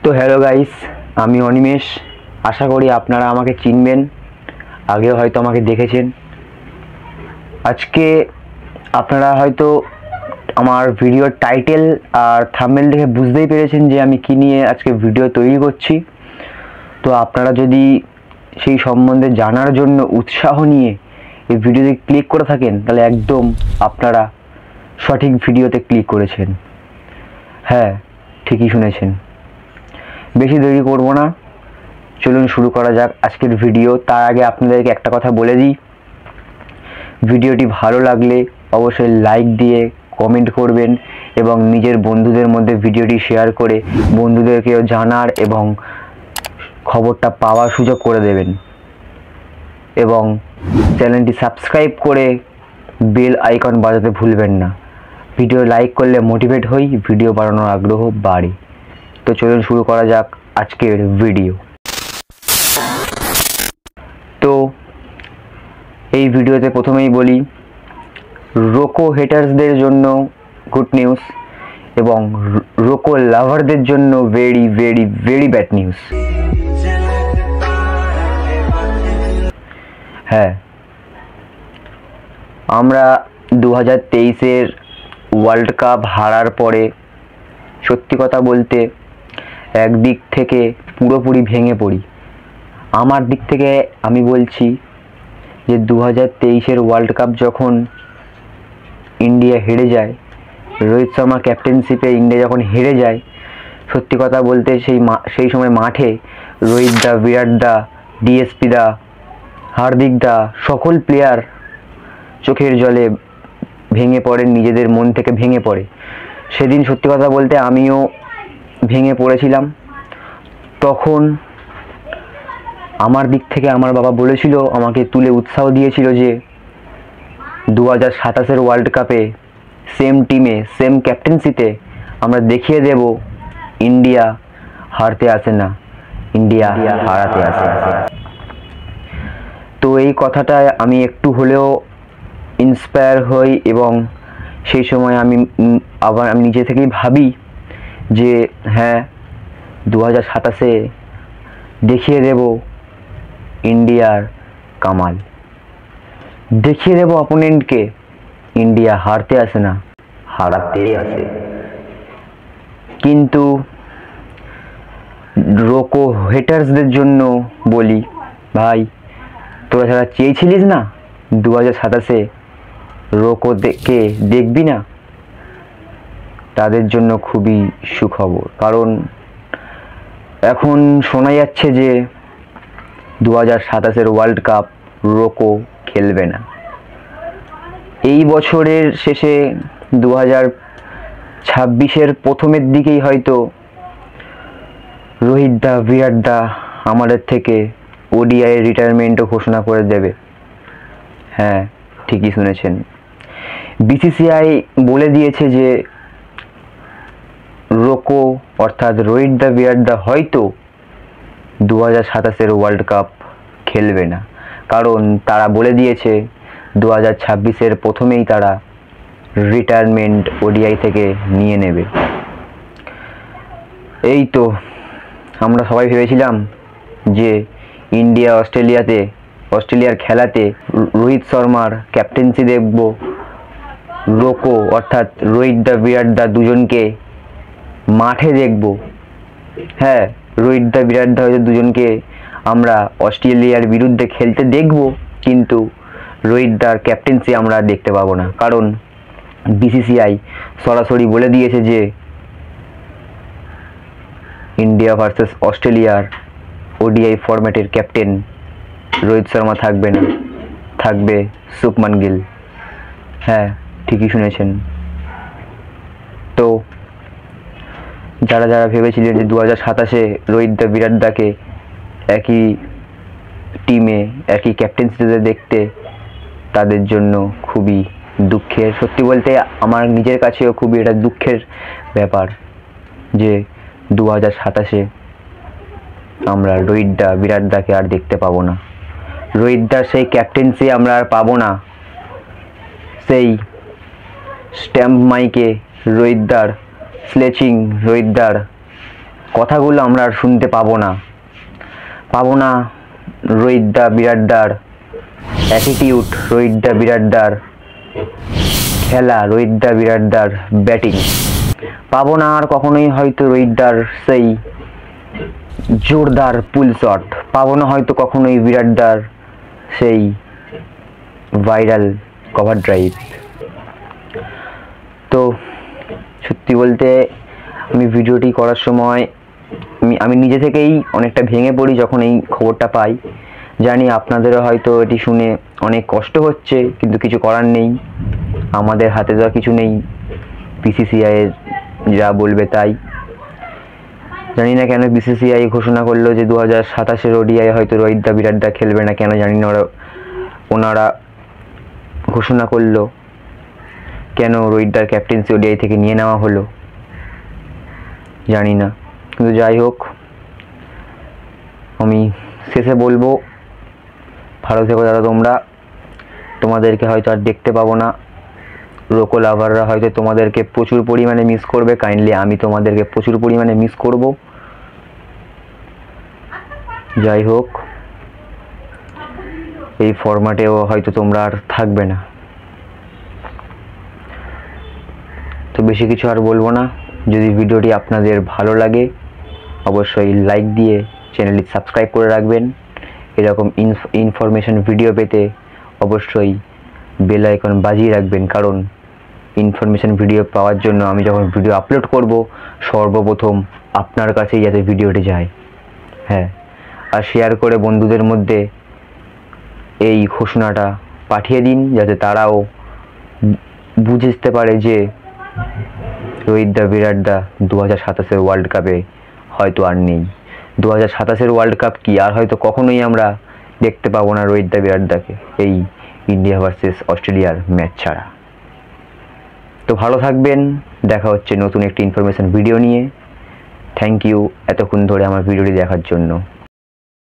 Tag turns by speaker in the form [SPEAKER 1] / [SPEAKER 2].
[SPEAKER 1] তো hello guys, আমি অনিমেষ। আশা করি আপনারা আমাকে চিনবেন, আগেও হয়তো আমাকে দেখেছেন। আজকে আপনারা হয়তো আমার ভিডিওর টাইটেল আর থাম্বনেল দেখে বুঝতেই পেরেছেন যে আমি কী নিয়ে আজকে ভিডিও তৈরি করছি। তো আপনারা যদি সেই সম্বন্ধে জানার জন্য উৎসাহ নিয়ে এই ভিডিওতে ক্লিক করে থাকেন, তাহলে একদম আপনারা সঠিক ভিডিওতে ক্লিক করেছেন। হ্যাঁ, ঠিকই শুনেছেন। বেশি দেরি করব না, চলুন শুরু করা যাক আজকের ভিডিও। তার আগে আপনাদেরকে একটা কথা বলে দিই, ভিডিওটি ভালো লাগলে অবশ্যই লাইক দিয়ে কমেন্ট করবেন এবং নিজের বন্ধুদের মধ্যে ভিডিওটি শেয়ার করে বন্ধুদেরকেও জানার এবং খবরটা পাওয়ার সুযোগ করে দেবেন এবং চ্যানেলটি সাবস্ক্রাইব করে বেল আইকন বাজাতে ভুলবেন না। ভিডিও লাইক করলে মোটিভেট হই, ভিডিও বানানোর আগ্রহ বাড়ে। তো চলুন শুরু করা যাক আজকের ভিডিও। তো এই ভিডিওতে প্রথমেই বলি, রোকো হেটার্সদের জন্য গুড নিউজ এবং রোকো লাভারদের জন্য very very very bad news. হ্যাঁ, আমরা 2023-এর ওয়ার্ল্ড কাপ হারার পরে সত্যি কথা বলতে একদিক থেকে পুরোপুরি ভেঙে পড়ি। আমার দিক থেকে আমি বলছি যে 2023-এর ওয়ার্ল্ড কাপ যখন ইন্ডিয়া হেরে যায়, রোহিত শর্মা ক্যাপ্টেনশিপে ইন্ডিয়া যখন হেরে যায়, সত্যি কথা বলতে সেই সময় মাঠে রোহিত দা, বিরাট দা, ডিএসপি দা, হার্দিক দা সকল প্লেয়ার চোখের জলে ভেঙে পড়ে, নিজেদের মন থেকে ভেঙে পড়ে। সেদিন সত্যি কথা বলতে আমিও ভেঙে পড়েছিলাম। তখন আমার দিক থেকে আমার বাবা বলেছিল, আমাকে তুলে উৎসাহ দিয়েছিল যে 2027-এর ওয়ার্ল্ড কাপে সেম টিমে সেম ক্যাপ্টেন্সিতে আমরা দেখিয়ে দেব ইন্ডিয়া হারতে আসে না, ইন্ডিয়া হারাতে আসে। তো এই কথাটায় আমি একটু হলেও ইন্সপায়ার হই এবং সেই সময় আমি নিজে থেকেই ভাবি যে হ্যাঁ, 2027-এ দেখিয়ে দেব ইন্ডিয়ার কামাল, দেখিয়ে দেব অপোনেন্টকে ইন্ডিয়া হারতে আসে না, হারাতেই আসে। কিন্তু রোকো হেটার্সদের জন্য বলি, ভাই তোরা যারা চেয়েছিলিস না 2027-এ রোকো দেখবি না, তাদের জন্য খুবই সুখবর। কারণ এখন শোনা যাচ্ছে যে 2027-এর ওয়ার্ল্ড কাপ রোকো খেলবে না। এই বছরের শেষে 2026-এর প্রথমের দিকেই হয়তো রোহিত দা, বিরাট দা আমাদের থেকে ওডিআই রিটায়ারমেন্টও ঘোষণা করে দেবে। হ্যাঁ, ঠিকই শুনেছেন। বিসিসিআই বলে দিয়েছে যে রোকো অর্থাৎ রোহিত দা, বিরাট দা হয়তো 2027-এর ওয়ার্ল্ড কাপ খেলবে না। কারণ তারা বলে দিয়েছে 2026-এর প্রথমেই তারা রিটায়ারমেন্ট ওডিআই থেকে নিয়ে নেবে। এই তো আমরা সবাই ভেবেছিলাম যে অস্ট্রেলিয়ার খেলাতে রোহিত শর্মার ক্যাপ্টেন্সি দেখব, রোকো অর্থাৎ রোহিত দা, বিরাট দা দুজনকে মাঠে দেখব। হ্যাঁ, রোহিত দা, বিরাট দা হয়তো দুজনকে আমরা অস্ট্রেলিয়ার বিরুদ্ধে খেলতে দেখব, কিন্তু রোহিত দার ক্যাপ্টেন্সি আমরা দেখতে পাবো না। কারণ বিসিসিআই সরাসরি বলে দিয়েছে যে ইন্ডিয়া ভার্সেস অস্ট্রেলিয়ার ওডিআই ফরম্যাটের ক্যাপ্টেন রোহিত শর্মা থাকবে না, থাকবে শুভমান গিল। হ্যাঁ, ঠিকই শুনেছেন। তো যারা যারা ভেবেছিলেন যে 2027-এ রোহিত দা, বিরাট দাকে একই টিমে একই ক্যাপ্টেন্সিতে দেখতে, তাদের জন্য খুবই দুঃখের। সত্যি বলতে আমার নিজের কাছেও খুবই এটা দুঃখের ব্যাপার যে 2027-এ আমরা রোহিত দা, বিরাট দাকে আর দেখতে পাবো না। রোহিত দার সেই ক্যাপ্টেন্সি আমরা আর পাবো না। সেই স্ট্যাম্প মাইকে রোহিত দার স্লেচিং, রোহিত দার কথাগুলো আমরা আর শুনতে পাবো না রোহিত দা বিরাটদার অ্যাটিটিউড, রোহিত দা বিরাটদার খেলা, রোহিত দা বিরাটদার ব্যাটিং পাবো না আর কখনোই। হয়তো রোহিত দার সেই জোরদার পুল শট পাবো না হয়তো কখনোই, বিরাটদার সেই ভাইরাল কভার ড্রাইভ। তো সত্যি বলতে আমি ভিডিওটি করার সময় আমি নিজে থেকেই অনেকটা ভেঙে পড়ি যখন এই খবরটা পাই। জানি আপনাদেরও হয়তো এটি শুনে অনেক কষ্ট হচ্ছে, কিন্তু কিছু করার নেই, আমাদের হাতে তো কিছু নেই। বিসিসিআইয়ের যা বলবে তাই। জানি না কেন বিসিসিআই ঘোষণা করলো যে 2027 ওডিআই হয়তো রোহিত দা বিরাটদা খেলবে না, কেন জানি না ওনারা ঘোষণা করলো। কেন রোহিত দার ক্যাপ্টেন্সি ওডিআই থেকে নিয়ে নেওয়া হলো জানি না, কিন্তু যাই হোক, আমি শেষে বলবো ভালো থেকো দাদা তোমরা। তোমাদেরকে হয়তো আর দেখতে পাবো না, রোকো লাভাররা হয়তো তোমাদেরকে প্রচুর পরিমাণে মিস করবে, কাইন্ডলি আমি তোমাদেরকে প্রচুর পরিমাণে মিস করব। যাই হোক, এই ফরম্যাটেও হয়তো তোমরা আর থাকবে না, তো বেশি কিছু আর বলবো না। যদি ভিডিওটি আপনাদের ভালো লাগে অবশ্যই লাইক দিয়ে চ্যানেলটি সাবস্ক্রাইব করে রাখবেন। এরকম ইনফরমেশন ভিডিও পেতে অবশ্যই বেল আইকন বাজিয়ে রাখবেন, কারণ ইনফরমেশন ভিডিও পাওয়ার জন্য আমি যখন ভিডিও আপলোড করব সর্বপ্রথম আপনার কাছেই যাতে ভিডিওটি যায়। হ্যাঁ, আর শেয়ার করে বন্ধুদের মধ্যে এই ঘোষণাটা পাঠিয়ে দিন, যাতে তারাও বুঝতে পারে যে রোহিত দা বিরাটদা 2027 ওয়ার্ল্ড কাপে হয়তো আর নেই। 2027 ওয়ার্ল্ড কাপ কি আর হয়তো কখনোই আমরা দেখতে পাবো না রোহিত দা বিরাটদাকে এই ইন্ডিয়া ভার্সেস অস্ট্রেলিয়ার ম্যাচ ছাড়া। তো ভালো থাকবেন, দেখা হচ্ছে নতুন একটি ইনফরমেশন ভিডিও নিয়ে। থ্যাংক ইউ এতক্ষণ ধরে আমার ভিডিওটি দেখার জন্য।